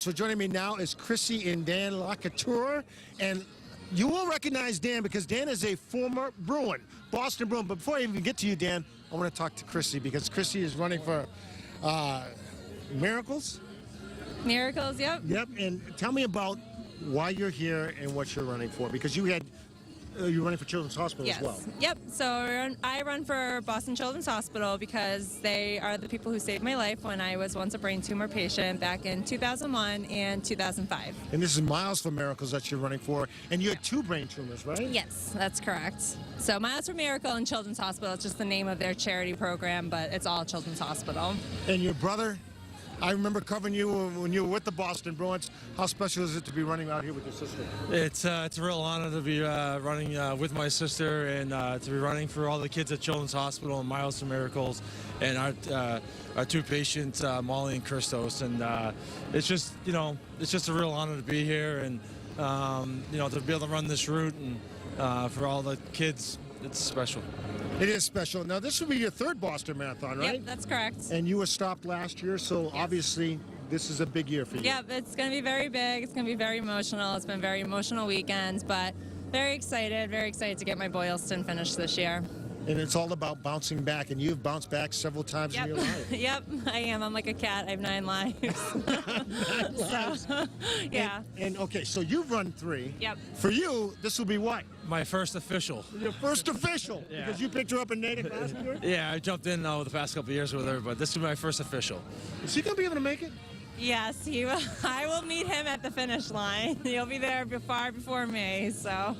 So joining me now is Chrissy and Dan LaCouture, and you will recognize Dan because Dan is a former Bruin, Boston Bruin. But before I even get to you, Dan, I want to talk to Chrissy because Chrissy is running for Miracles. Miracles, yep. Yep, and tell me about why you're here and what you're running for, because you're running for Children's Hospital as well. Yep. So I run for Boston Children's Hospital because they are the people who saved my life when I was once a brain tumor patient back in 2001 and 2005. And this is Miles for Miracles that you're running for, and you had 2 brain tumors, right? Yes, that's correct. So Miles for Miracle and Children's Hospital, it's just the name of their charity program, but it's all Children's Hospital. And your brother? I remember covering you when you were with the Boston Bruins. How special is it to be running out here with your sister? It's a real honor to be running with my sister and to be running for all the kids at Children's Hospital and Miles for Miracles and our 2 patients, Molly and Christos. And it's just a real honor to be here and to be able to run this route and for all the kids. It's special. It is special. Now, this will be your 3rd Boston Marathon, right? Yep, that's correct. And you were stopped last year, so obviously this is a big year for you. Yep, it's going to be very big. It's going to be very emotional. It's been very emotional weekends, but very excited to get my Boylston finished this year. And it's all about bouncing back, and you've bounced back several times in your life. Yep, I am. I'm like a cat. I have 9 lives. 9 lives. So, yeah. And okay, so you've run 3. Yep. For you, this will be what? My first official. Your first official? Yeah. Because you picked her up in Natick last year? Yeah, I jumped in the past couple of years with her, but this will be my first official. Is he going to be able to make it? Yes, he will. I will meet him at the finish line. He'll be there far before me, so.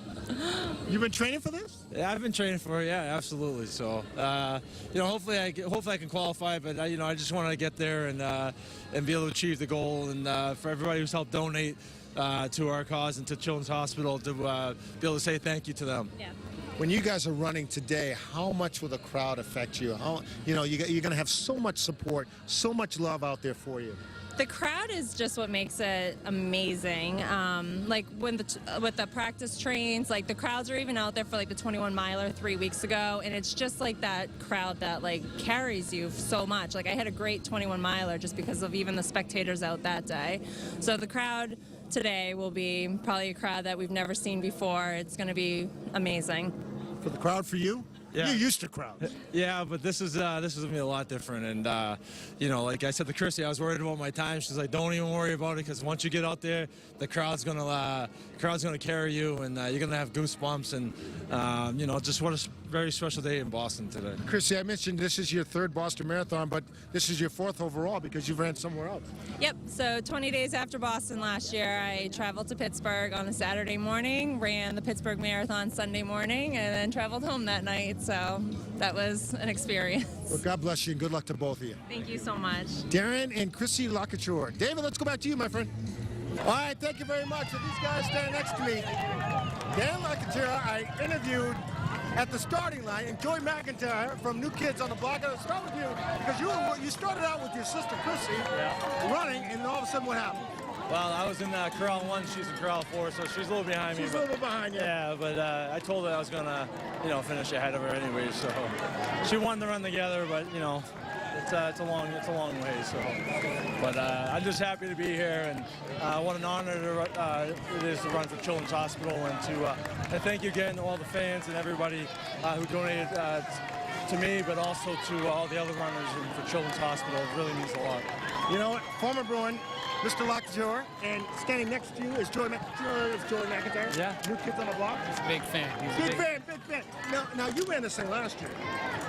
You've been training for this? Yeah, I've been training for it. Yeah, absolutely. So, hopefully I can qualify. But I just want to get there and be able to achieve the goal. And for everybody who's helped donate to our cause and to Children's Hospital, to be able to say thank you to them. Yeah. When you guys are running today, how much will the crowd affect you? You're going to have so much support, so much love out there for you. The crowd is just what makes it amazing. Like with the practice trains, like the crowds are even out there for like the 21 miler 3 weeks ago, and it's just like that crowd that like carries you so much. Like I had a great 21 miler just because of even the spectators out that day. So the crowd today will be probably a crowd that we've never seen before. It's going to be amazing. For the crowd, for you? Yeah. You're used to crowds. Yeah, but this is gonna be a lot different. And like I said to Chrissy, I was worried about my time. She's like, "Don't even worry about it, because once you get out there, the crowd's gonna carry you, and you're gonna have goosebumps." And just what a very special day in Boston today. Chrissy, I mentioned this is your 3rd Boston Marathon, but this is your 4th overall because you've ran somewhere else. Yep. So 20 days after Boston last year, I traveled to Pittsburgh on a Saturday morning, ran the Pittsburgh Marathon Sunday morning, and then traveled home that night. So that was an experience. Well, God bless you and good luck to both of you. Thank you so much. Darren and Chrissy LaCouture. David, let's go back to you, my friend. All right, thank you very much. So these guys stand next to me. Dan LaCouture, I interviewed at the starting line, and Joy McIntyre from New Kids on the Block. I'll start with you because you started out with your sister Chrissy running, and all of a sudden what happened? Well, I was in Corral 1, she's in Corral 4, so she's a little behind me. She's a little bit behind you. Yeah, but I told her I was gonna, finish ahead of her anyway. So she wanted to run together, but it's a long way. So, but I'm just happy to be here, and what an honor it is to run for Children's Hospital, and thank you again to all the fans and everybody who donated to me, but also to all the other runners for Children's Hospital. It really means a lot. You know what? Former Bruin, Mr. LaCouture, and standing next to you is Joy McIntyre. Yeah. New Kids on the Block. He's a big fan. Big fan. Now you ran this thing last year.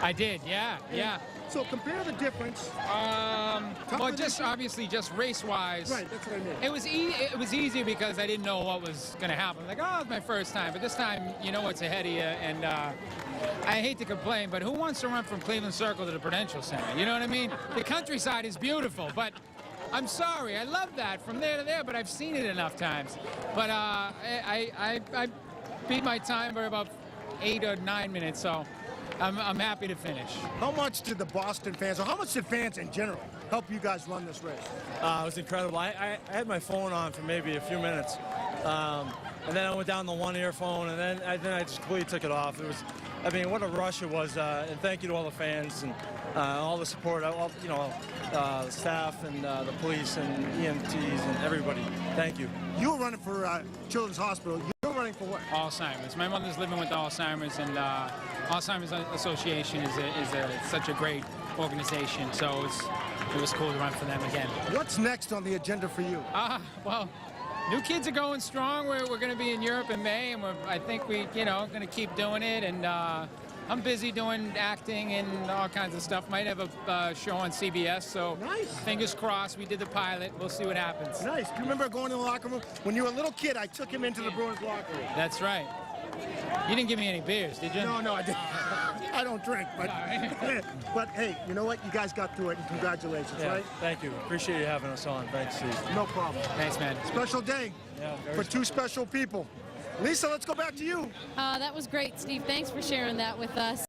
I did, yeah. So compare the difference. Well, just obviously just race-wise. Right, that's what I mean. It was easy because I didn't know what was going to happen. Like, it's my first time, but this time you know what's ahead of you, and I hate to complain, but who wants to run from Cleveland Circle to the Prudential Center? You know what I mean? The countryside is beautiful, but I'm sorry, I love that from there to there, but I've seen it enough times. But I beat my time by about 8 or 9 minutes, so I'm happy to finish. How much did the Boston fans, or how much did fans in general, help you guys run this race? It was incredible. I had my phone on for maybe a few minutes, and then I went down the one earphone, and then I just completely took it off. I mean, what a rush it was, and thank you to all the fans and all the support, all, the staff and the police and EMTs and everybody. Thank you. You were running for Children's Hospital. You're running for what? Alzheimer's. My mother's living with Alzheimer's, and Alzheimer's Association is such a great organization. So it was cool to run for them again. What's next on the agenda for you? Well, new kids are going strong. We're going to be in Europe in May, and I think we, going to keep doing it. And I'm busy doing acting and all kinds of stuff. Might have a show on CBS, so nice. Fingers crossed. We did the pilot. We'll see what happens. Nice. Do you remember going in the locker room? When you were a little kid, I took him into the Bruins locker room. That's right. You didn't give me any beers, did you? No, I didn't. I don't drink, but but hey, you know what? You guys got through it, and congratulations, Yeah, right? thank you. Appreciate you having us on. Thanks, Steve. No problem. Thanks, man. Special day for two special people. Lisa, let's go back to you. That was great, Steve. Thanks for sharing that with us.